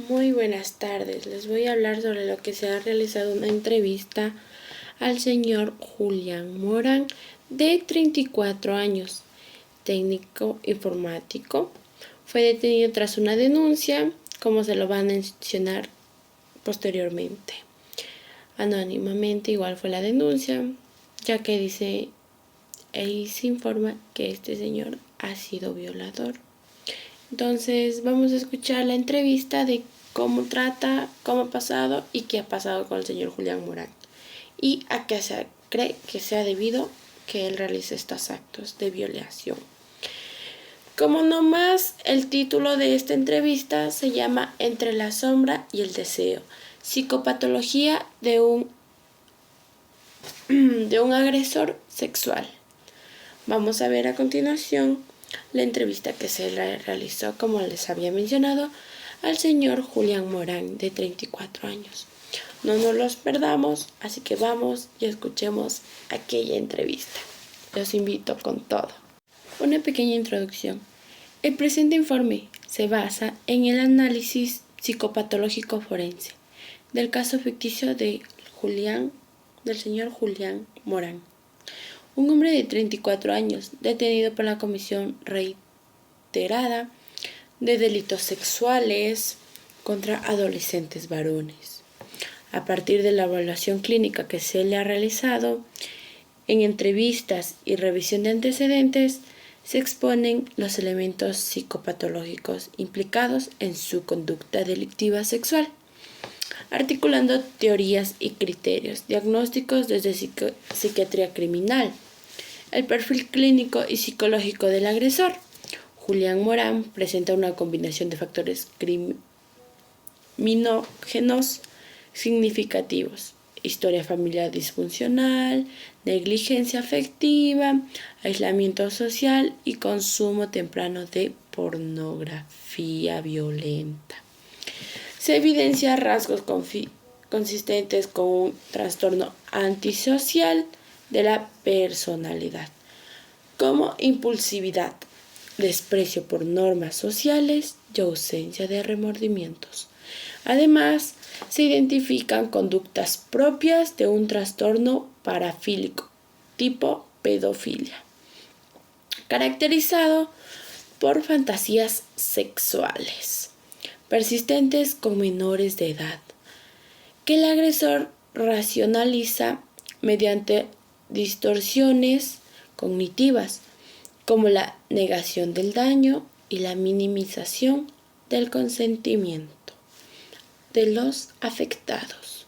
Muy buenas tardes. Les voy a hablar sobre lo que se ha realizado una entrevista al señor Julián Morán, de 34 años, técnico informático. Fue detenido tras una denuncia, como se lo van a mencionar posteriormente. Anónimamente igual fue la denuncia, ya que dice ahí se informa que este señor ha sido violador. Entonces vamos a escuchar la entrevista de cómo trata, cómo ha pasado y qué ha pasado con el señor Julián Morán y a qué se cree que sea debido que él realice estos actos de violación. Como nomás el título de esta entrevista se llama Entre la sombra y el deseo, psicopatología de un agresor sexual. Vamos a ver a continuación la entrevista que se le realizó, como les había mencionado, al señor Julián Morán, de 34 años. No nos los perdamos, así que vamos y escuchemos aquella entrevista. Los invito con todo. Una pequeña introducción. El presente informe se basa en el análisis psicopatológico forense del caso ficticio del señor Julián Morán, un hombre de 34 años detenido por la comisión reiterada de delitos sexuales contra adolescentes varones. A partir de la evaluación clínica que se le ha realizado, en entrevistas y revisión de antecedentes, se exponen los elementos psicopatológicos implicados en su conducta delictiva sexual, articulando teorías y criterios diagnósticos desde psiquiatría criminal, el perfil clínico y psicológico del agresor. Julián Morán presenta una combinación de factores criminógenos significativos: historia familiar disfuncional, negligencia afectiva, aislamiento social y consumo temprano de pornografía violenta. Se evidencia rasgos consistentes con un trastorno antisocial de la personalidad, como impulsividad, desprecio por normas sociales y ausencia de remordimientos. Además, se identifican conductas propias de un trastorno parafílico tipo pedofilia, caracterizado por fantasías sexuales persistentes con menores de edad, que el agresor racionaliza mediante distorsiones cognitivas, como la negación del daño y la minimización del consentimiento de los afectados.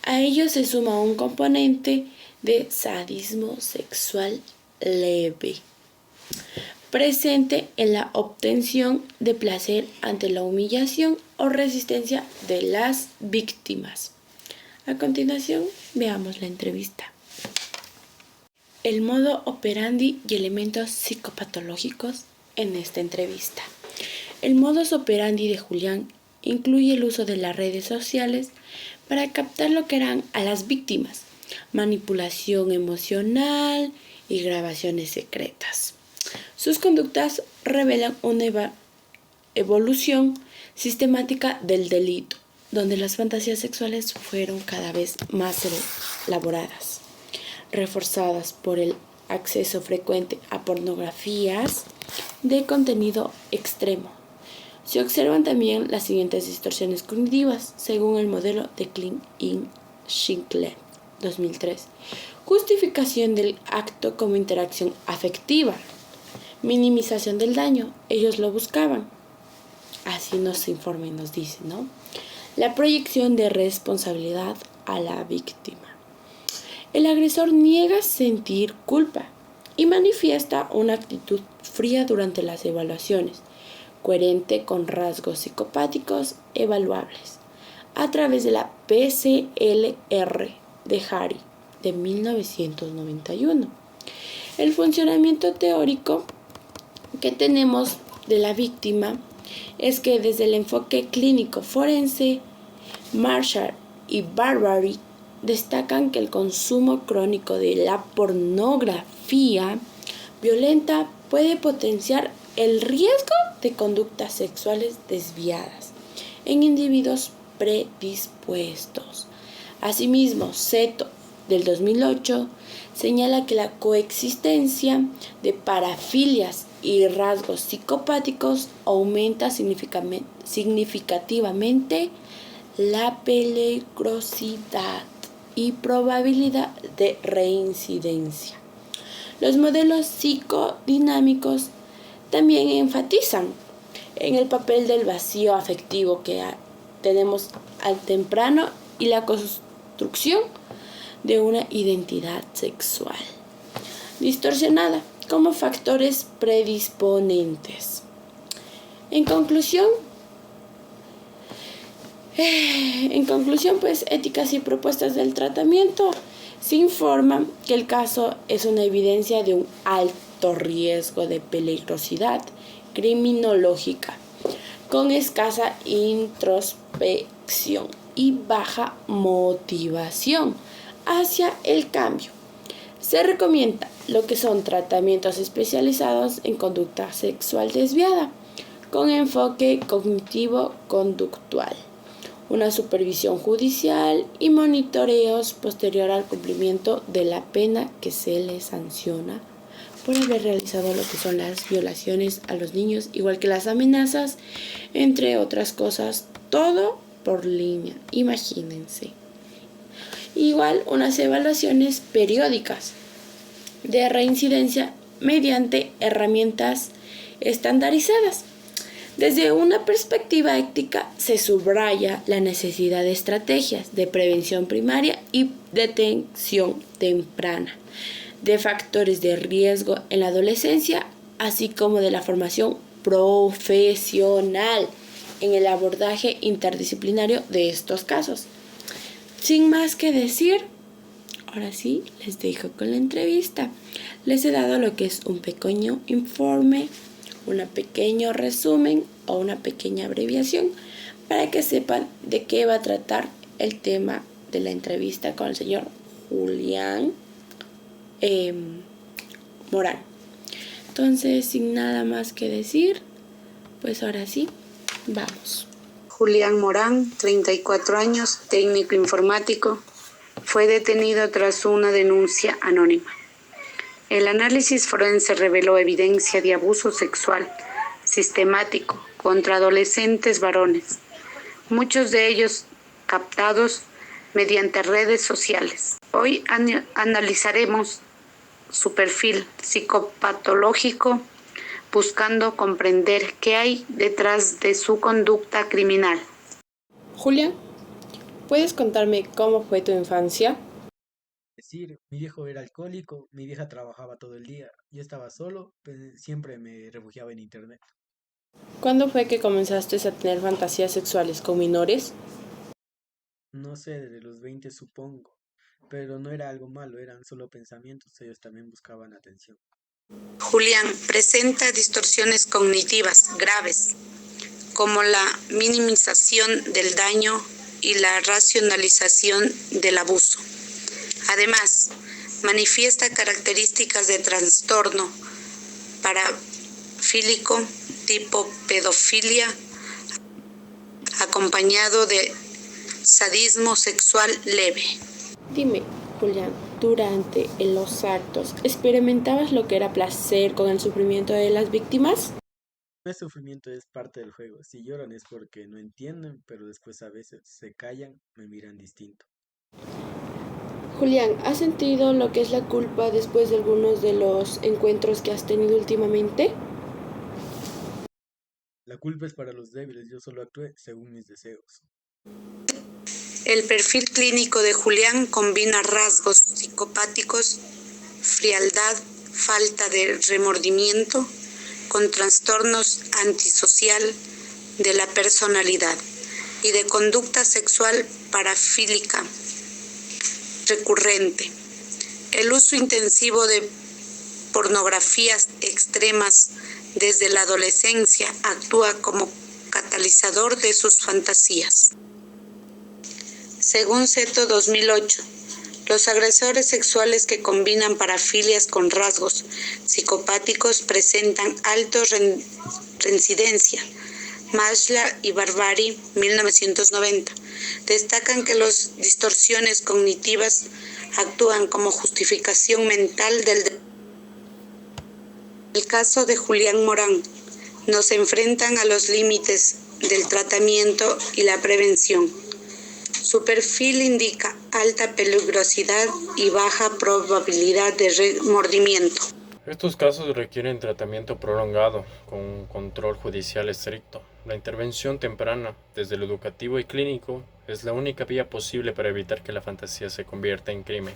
A ello se suma un componente de sadismo sexual leve, presente en la obtención de placer ante la humillación o resistencia de las víctimas. A continuación, veamos la entrevista. El modo operandi y elementos psicopatológicos en esta entrevista. El modus operandi de Julián incluye el uso de las redes sociales para captar lo que harán a las víctimas, manipulación emocional y grabaciones secretas. Sus conductas revelan una evolución sistemática del delito, donde las fantasías sexuales fueron cada vez más elaboradas, reforzadas por el acceso frecuente a pornografías de contenido extremo. Se observan también las siguientes distorsiones cognitivas, según el modelo de Klein y Schindler, 2003. Justificación del acto como interacción afectiva. Minimización del daño, ellos lo buscaban. Así nos informa y nos dice, ¿no? La proyección de responsabilidad a la víctima. El agresor niega sentir culpa y manifiesta una actitud fría durante las evaluaciones, coherente con rasgos psicopáticos evaluables, a través de la PCLR de Harry, de 1991. El funcionamiento teórico que tenemos de la víctima es que desde el enfoque clínico forense, Marshall y Barbary destacan que el consumo crónico de la pornografía violenta puede potenciar el riesgo de conductas sexuales desviadas, en individuos predispuestos. Asimismo, Seto, del 2008, señala que la coexistencia de parafilias y rasgos psicopáticos aumenta significativamente la peligrosidad y probabilidad de reincidencia. Los modelos psicodinámicos también enfatizan en el papel del vacío afectivo que tenemos al temprano y la construcción de una identidad sexual distorsionada como factores predisponentes. En conclusión, pues, Éticas y propuestas del tratamiento se informa que el caso es una evidencia de un alto riesgo de peligrosidad criminológica, con escasa introspección y baja motivación hacia el cambio. Se recomienda lo que son tratamientos especializados en conducta sexual desviada, con enfoque cognitivo-conductual, una supervisión judicial y monitoreos posterior al cumplimiento de la pena que se le sanciona por haber realizado lo que son las violaciones a los niños, igual que las amenazas, entre otras cosas, todo por línea, imagínense. Igual unas evaluaciones periódicas de reincidencia mediante herramientas estandarizadas. Desde una perspectiva ética se subraya la necesidad de estrategias de prevención primaria y detención temprana, de factores de riesgo en la adolescencia, así como de la formación profesional en el abordaje interdisciplinario de estos casos. Sin más que decir, ahora sí les dejo con la entrevista. Les he dado lo que es un pequeño informe, un pequeño resumen o una pequeña abreviación para que sepan de qué va a tratar el tema de la entrevista con el señor Julián Morán. Entonces, sin nada más que decir, pues ahora sí, vamos. Julián Morán, 34 años, técnico informático, fue detenido tras una denuncia anónima. El análisis forense reveló evidencia de abuso sexual sistemático contra adolescentes varones, muchos de ellos captados mediante redes sociales. Hoy analizaremos su perfil psicopatológico, buscando comprender qué hay detrás de su conducta criminal. Julián, ¿puedes contarme cómo fue tu infancia? Mi viejo era alcohólico, mi vieja trabajaba todo el día, yo estaba solo, siempre me refugiaba en internet. ¿Cuándo fue que comenzaste a tener fantasías sexuales con menores? No sé, desde los 20 supongo, pero no era algo malo, eran solo pensamientos, ellos también buscaban atención. Julián presenta distorsiones cognitivas graves, como la minimización del daño y la racionalización del abuso. Además, manifiesta características de trastorno parafílico tipo pedofilia, acompañado de sadismo sexual leve. Dime, Julián, durante los actos, ¿experimentabas lo que era placer con el sufrimiento de las víctimas? El sufrimiento es parte del juego, si lloran es porque no entienden, pero después a veces se callan, me miran distinto. Julián, ¿has sentido lo que es la culpa después de algunos de los encuentros que has tenido últimamente? La culpa es para los débiles, yo solo actué según mis deseos. El perfil clínico de Julián combina rasgos psicopáticos, frialdad, falta de remordimiento, con trastornos antisocial de la personalidad y de conducta sexual parafílica recurrente. El uso intensivo de pornografías extremas desde la adolescencia actúa como catalizador de sus fantasías. Según Seto 2008, los agresores sexuales que combinan parafilias con rasgos psicopáticos presentan alta reincidencia, Masla y Barbari, 1990, destacan que las distorsiones cognitivas actúan como justificación mental del el caso de Julián Morán. Nos enfrentan a los límites del tratamiento y la prevención. Su perfil indica alta peligrosidad y baja probabilidad de remordimiento. Estos casos requieren tratamiento prolongado, con un control judicial estricto. La intervención temprana, desde lo educativo y clínico, es la única vía posible para evitar que la fantasía se convierta en crimen.